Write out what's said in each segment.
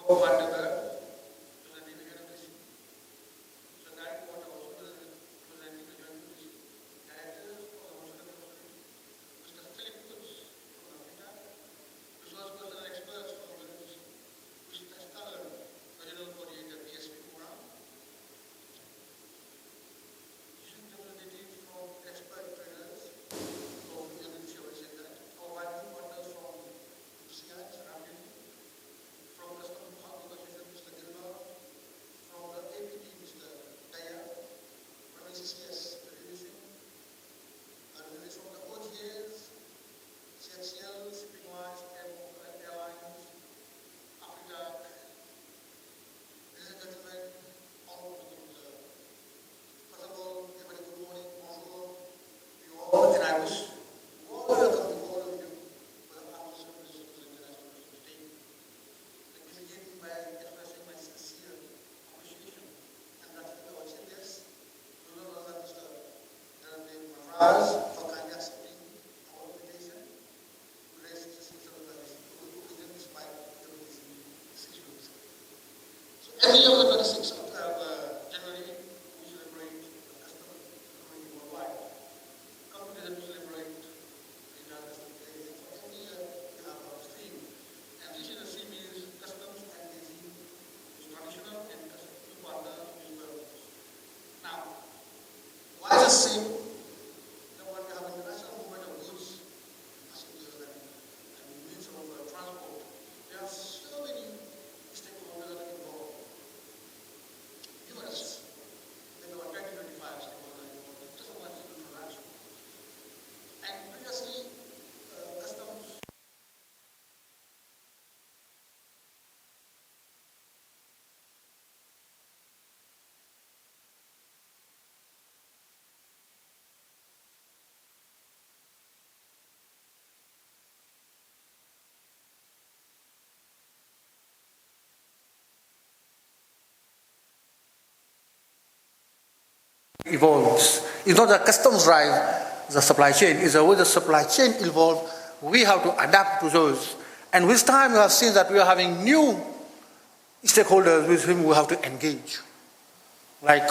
co-funded to the Vivekanand issue. So that was also presenting the joint issue. Directors of the Muslim Community, Mr. Philip Woods from Africa, resource person experts from the issue, Mr. Stalin, Regional Coordinator, PSP Program, representative from expert traders from the issue, our banking partners from CIs, Ramburun, from Customs Negotiation, Mr. Gilmer, from the APT, Mr. Daya, from SCS, Revolution, and from the OTAs, CHCL, Shipping Lines, Airlines, Africa. Ladies and gentlemen, all of the first of all, everybody, good morning, bonjour, you all, and I wish welcome to all of you for the House of Ministers of the International Business Day. Let me begin by expressing my sincere appreciation and gratitude to our chief guests, Mr. Maharaj, for kindly accepting our invitation to raise this issue of the occasion despite the busy schedules. So every year on the 26th of January, we celebrate the customs community worldwide. Come together to celebrate the International Customs Day. And for every year, we have our theme. And this year's theme is Customs and Cuisine, traditional and new partner in development. Now, why is this theme? When we have international movement of goods, passengers, and means of transport, there are so many stakeholders that are involved. Numerous. There were 2025 stakeholders involved. Just one introduction. And previously, customs. Evolves. It's not the customs drive the supply chain. It's the way the supply chain evolves. We have to adapt to those. And with time, we have seen that we are having new stakeholders with whom we have to engage. Like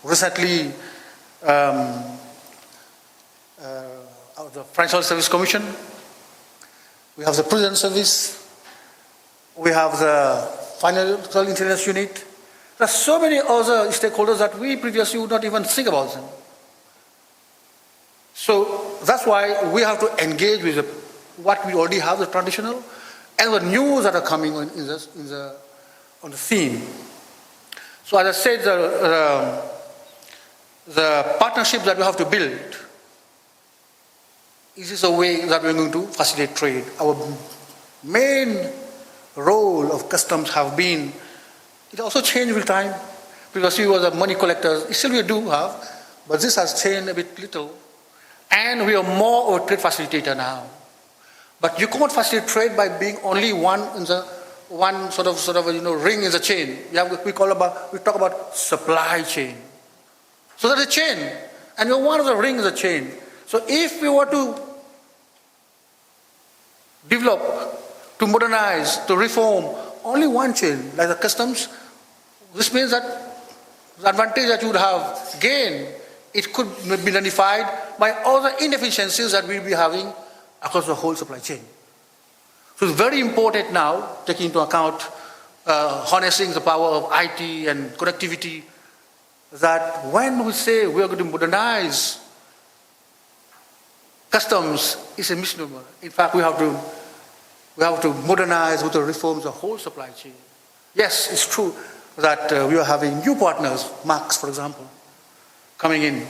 recently, the Financial Service Commission, we have the Prison Service, we have the Financial Intelligence Unit. There are so many other stakeholders that we previously would not even think about them. So that's why we have to engage with what we already have, the traditional, and the news that are coming on the theme. So as I said, the partnership that we have to build, this is a way that we're going to facilitate trade. Our main role of customs have been, it also changed with time, because we were the money collectors. Still we do have, but this has changed a bit little. And we are more of a trade facilitator now. But you can't facilitate trade by being only one sort of ring in the chain. We talk about supply chain. So there's a chain, and you're one of the rings in the chain. So if we were to develop, to modernize, to reform only one chain, like the customs, this means that the advantage that you would have gained, it could be nullified by all the inefficiencies that we'll be having across the whole supply chain. So it's very important now, taking into account harnessing the power of IT and connectivity, that when we say we are going to modernize customs, it's a misnomer. In fact, we have to modernize, with the reforms the whole supply chain. Yes, it's true that we are having new partners, Marks, for example, coming in,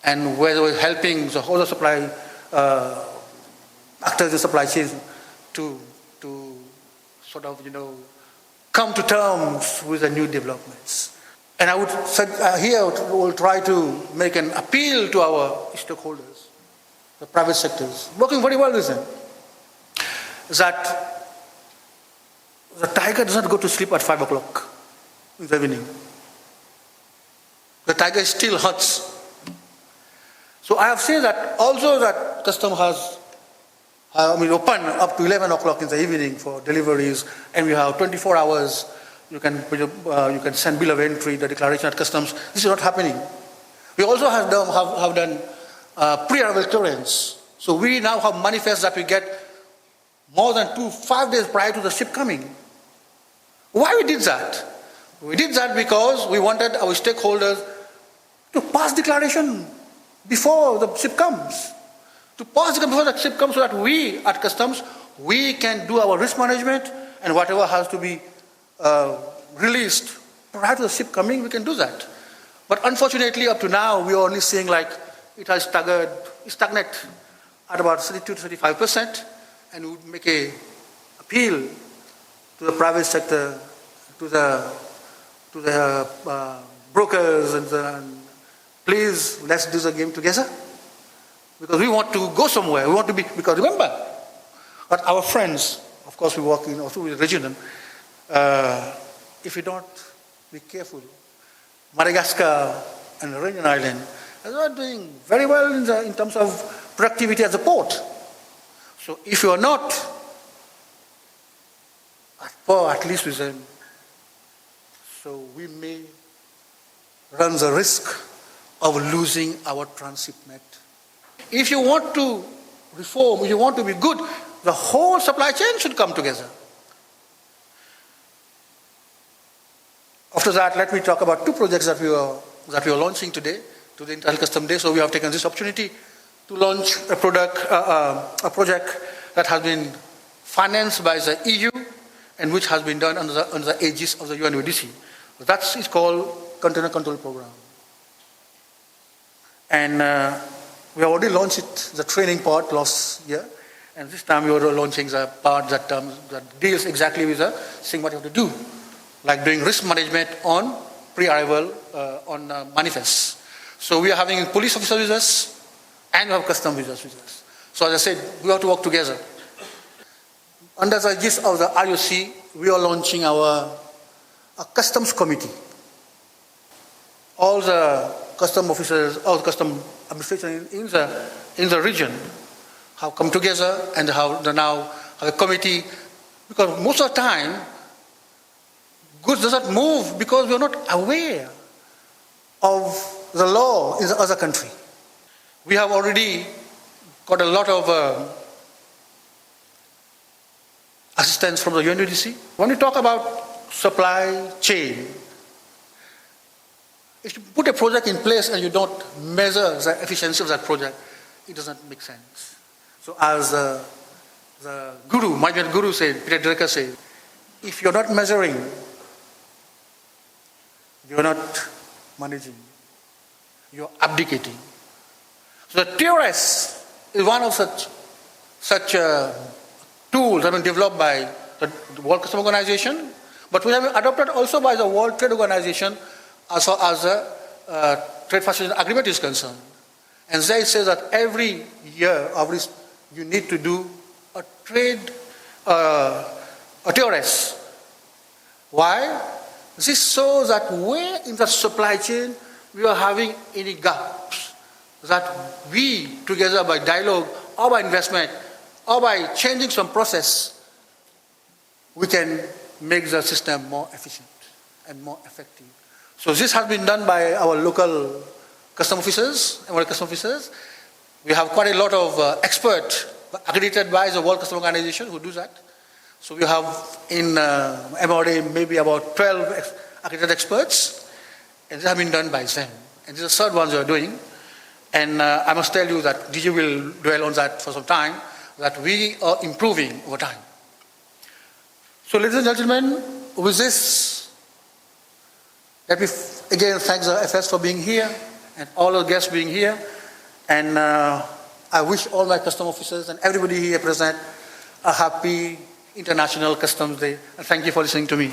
and where we're helping the whole supply actors in the supply chain to sort of come to terms with the new developments. And I would here will try to make an appeal to our stakeholders, the private sectors, working very well with them, that the tiger does not go to sleep at 5 o'clock in the evening. The tiger still hunts. So I have seen that also that custom has open up to 11 o'clock in the evening for deliveries, and we have 24 hours. You can send bill of entry, the declaration at customs. This is not happening. We also have done pre-arrival clearance. So we now have manifests that we get more than 5 days prior to the ship coming. Why we did that? We did that because we wanted our stakeholders to pass declaration before the ship comes. To pass it before the ship comes so that we at customs, we can do our risk management, and whatever has to be released prior to the ship coming, we can do that. But unfortunately, up to now, we are only seeing like it has stagnate at about 32 to 35%, and we would make a appeal to the private sector, to the brokers, and please let's do the game together, because we want to go somewhere. We want to be, because remember, but our friends, of course, we work in also with region. If we don't be careful, Madagascar and Réunion Island are not doing very well in terms of productivity as a port. So if you are not at least with them, so we may run the risk of losing our transit net. If you want to reform, if you want to be good, the whole supply chain should come together. After that, let me talk about 2 projects that we are launching today, to the International Customs Day. So we have taken this opportunity to launch a project that has been financed by the EU and which has been done under the aegis of the UNODC. That is called Container Control Program. And we have already launched it, the training part last year, and this time we are launching the part that deals exactly with the thing what you have to do, like doing risk management on pre-arrival on manifests. So we are having police officers with us, and we have custom visitors with us. So as I said, we have to work together. Under the aegis of the IOC, we are launching a customs committee. All the custom officers, all the custom administration in the region have come together and now have a committee, because most of the time goods does not move because we are not aware of the law in the other country. We have already got a lot of assistance from the UNODC. When we talk about supply chain, if you put a project in place and you don't measure the efficiency of that project, it doesn't make sense. So as the guru, my guru said, Peter Drucker said, if you're not measuring, you're not managing, you're abdicating. So the TRS is one of such tools that have been developed by the World Customs Organization, but we have been adopted also by the World Trade Organization as far as the trade facilitation agreement is concerned. And there it says that every year you need to do a TRS. Why? This shows that where in the supply chain we are having any gaps, that we together by dialogue or by investment or by changing some process, we can make the system more efficient and more effective. So this has been done by our local custom officers, MRA Customs officers. We have quite a lot of experts accredited by the World Customs Organization who do that. So we have in MRA maybe about 12 accredited experts, and this has been done by them. And this is the third one they are doing. And I must tell you that DG will dwell on that for some time, that we are improving over time. So ladies and gentlemen, with this, let me again thank the FS for being here and all the guests being here. And I wish all my custom officers and everybody here present a happy International Customs Day. And thank you for listening to me.